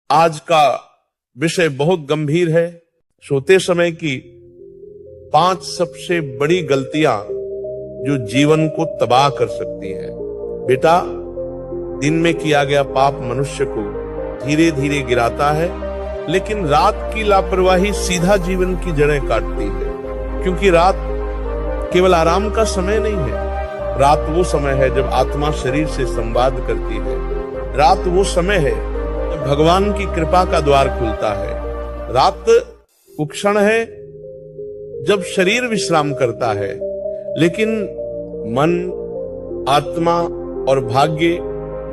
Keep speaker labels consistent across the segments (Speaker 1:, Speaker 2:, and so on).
Speaker 1: आज का विषय बहुत गंभीर है। सोते समय की 5 सबसे बड़ी गलतियां जो जीवन को तबाह कर सकती हैं। बेटा, दिन में किया गया पाप मनुष्य को धीरे धीरे गिराता है, लेकिन रात की लापरवाही सीधा जीवन की जड़ें काटती है। क्योंकि रात केवल आराम का समय नहीं है। रात वो समय है जब आत्मा शरीर से संवाद करती है। रात वो समय है जब भगवान की कृपा का द्वार खुलता है। रात वो क्षण है जब शरीर विश्राम करता है, लेकिन मन, आत्मा और भाग्य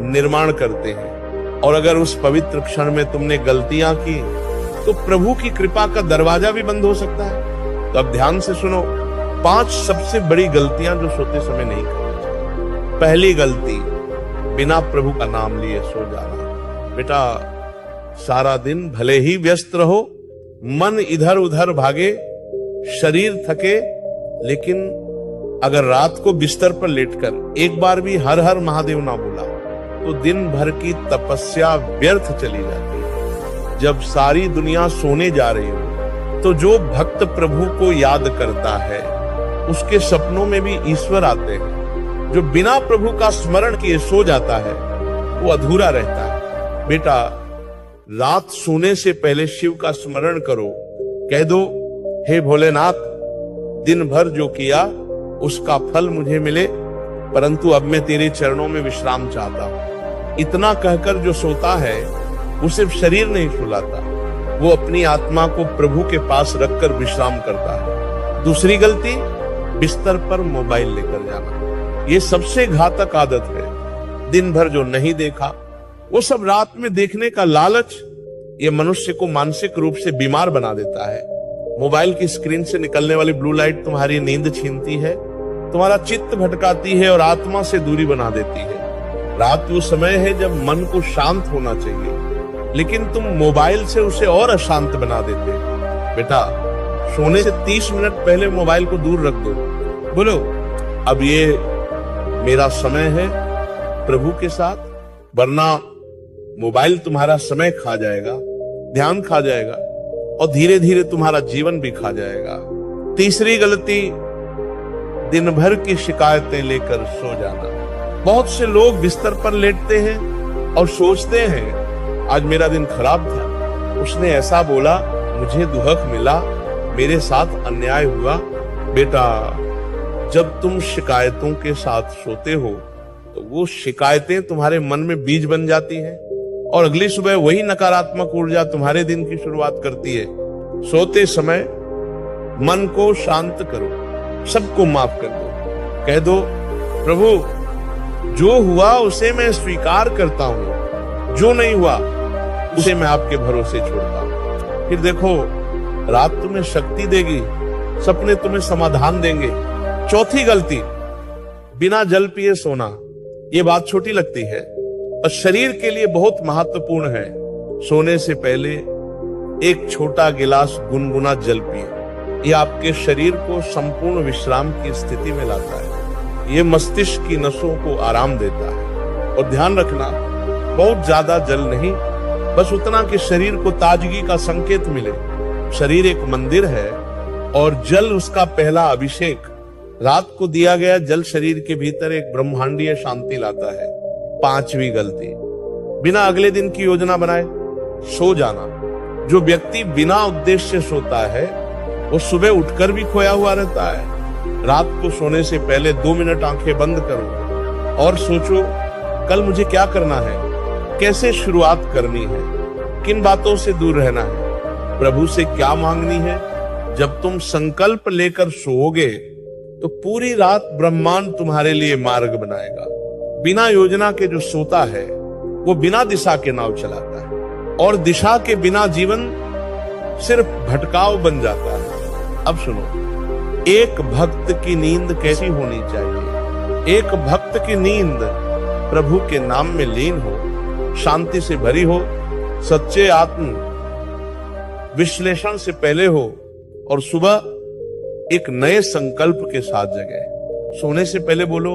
Speaker 1: निर्माण करते हैं। और अगर उस पवित्र क्षण में तुमने गलतियां की तो प्रभु की कृपा का दरवाजा भी बंद हो सकता है। तो अब ध्यान से सुनो, 5 सबसे बड़ी गलतियां जो सोते समय नहीं करनी चाहिए। पहली गलती, बिना प्रभु का नाम लिए सो जाना। बेटा, सारा दिन भले ही व्यस्त रहो, मन इधर उधर भागे, शरीर थके, लेकिन अगर रात को बिस्तर पर लेटकर एक बार भी हर हर महादेव ना बोला तो दिन भर की तपस्या व्यर्थ चली जाती है। जब सारी दुनिया सोने जा रही हो तो जो भक्त प्रभु को याद करता है उसके सपनों में भी ईश्वर आते हैं। जो बिना प्रभु का स्मरण किए सो जाता है वो अधूरा रहता है। बेटा, रात सोने से पहले शिव का स्मरण करो। कह दो, हे भोलेनाथ, दिन भर जो किया उसका फल मुझे मिले, परंतु अब मैं तेरे चरणों में विश्राम चाहता हूं। इतना कहकर जो सोता है वो सिर्फ शरीर नहीं सुलाता, वो अपनी आत्मा को प्रभु के पास रखकर विश्राम करता है। दूसरी गलती, बिस्तर पर मोबाइल लेकर जाना। ये सबसे घातक आदत है। दिन भर जो नहीं देखा वो सब रात में देखने का लालच ये मनुष्य को मानसिक रूप से बीमार बना देता है। मोबाइल की स्क्रीन से निकलने वाली ब्लू लाइट तुम्हारी नींद छीनती है, तुम्हारा चित्त भटकाती है और आत्मा से दूरी बना देती है। रात वो समय है जब मन को शांत होना चाहिए, लेकिन तुम मोबाइल से उसे और अशांत बना देते हो। बेटा, सोने से 30 मिनट पहले मोबाइल को दूर रख दो। बोलो, अब ये मेरा समय है प्रभु के साथ, वरना मोबाइल तुम्हारा समय खा जाएगा, ध्यान खा जाएगा और धीरे धीरे तुम्हारा जीवन भी खा जाएगा। तीसरी गलती, दिन भर की शिकायतें लेकर सो जाना। बहुत से लोग बिस्तर पर लेटते हैं और सोचते हैं आज मेरा दिन खराब था, उसने ऐसा बोला, मुझे दुहक मिला, मेरे साथ अन्याय हुआ। बेटा, जब तुम शिकायतों के साथ सोते हो तो वो शिकायतें तुम्हारे मन में बीज बन जाती हैं और अगली सुबह वही नकारात्मक ऊर्जा तुम्हारे दिन की शुरुआत करती है। सोते समय मन को शांत करो, सबको माफ कर दो। कह दो, प्रभु, जो हुआ उसे मैं स्वीकार करता हूं, जो नहीं हुआ उसे मैं आपके भरोसे छोड़ता हूं। फिर देखो, रात तुम्हें शक्ति देगी, सपने तुम्हें समाधान देंगे। चौथी गलती, बिना जल पिए सोना। ये बात छोटी लगती है और शरीर के लिए बहुत महत्वपूर्ण है। सोने से पहले एक छोटा गिलास गुनगुना जल पिए। ये आपके शरीर को संपूर्ण विश्राम की स्थिति में लाता है। ये मस्तिष्क की नसों को आराम देता है। और ध्यान रखना, बहुत ज्यादा जल नहीं, बस उतना कि शरीर को ताजगी का संकेत मिले। शरीर एक मंदिर है और जल उसका पहला अभिषेक। रात को दिया गया जल शरीर के भीतर एक ब्रह्मांडीय शांति लाता है। 5वीं गलती, बिना अगले दिन की योजना बनाए सो जाना। जो व्यक्ति बिना उद्देश्य सोता है वो सुबह उठकर भी खोया हुआ रहता है। रात को सोने से पहले 2 मिनट आंखें बंद करो और सोचो, कल मुझे क्या करना है, कैसे शुरुआत करनी है, किन बातों से दूर रहना है, प्रभु से क्या मांगनी है। जब तुम संकल्प लेकर सोओगे तो पूरी रात ब्रह्मांड तुम्हारे लिए मार्ग बनाएगा। बिना योजना के जो सोता है वो बिना दिशा के नाव चलाता है, और दिशा के बिना जीवन सिर्फ भटकाव बन जाता है। अब सुनो, एक भक्त की नींद कैसी होनी चाहिए? एक भक्त की नींद प्रभु के नाम में लीन हो, शांति से भरी हो, सच्चे आत्म विश्लेषण से पहले हो और सुबह एक नए संकल्प के साथ जगे। सोने से पहले बोलो,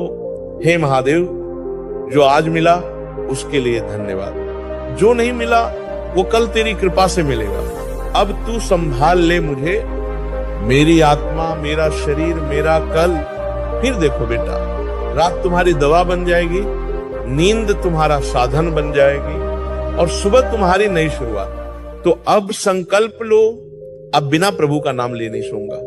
Speaker 1: हे महादेव, जो आज मिला उसके लिए धन्यवाद, जो नहीं मिला वो कल तेरी कृपा से मिलेगा। अब तू संभाल ले मुझे, मेरी आत्मा, मेरा शरीर, मेरा कल। फिर देखो बेटा, रात तुम्हारी दवा बन जाएगी, नींद तुम्हारा साधन बन जाएगी, और सुबह तुम्हारी नई शुरुआत। तो अब संकल्प लो, अब बिना प्रभु का नाम ले नहीं सोऊंगा।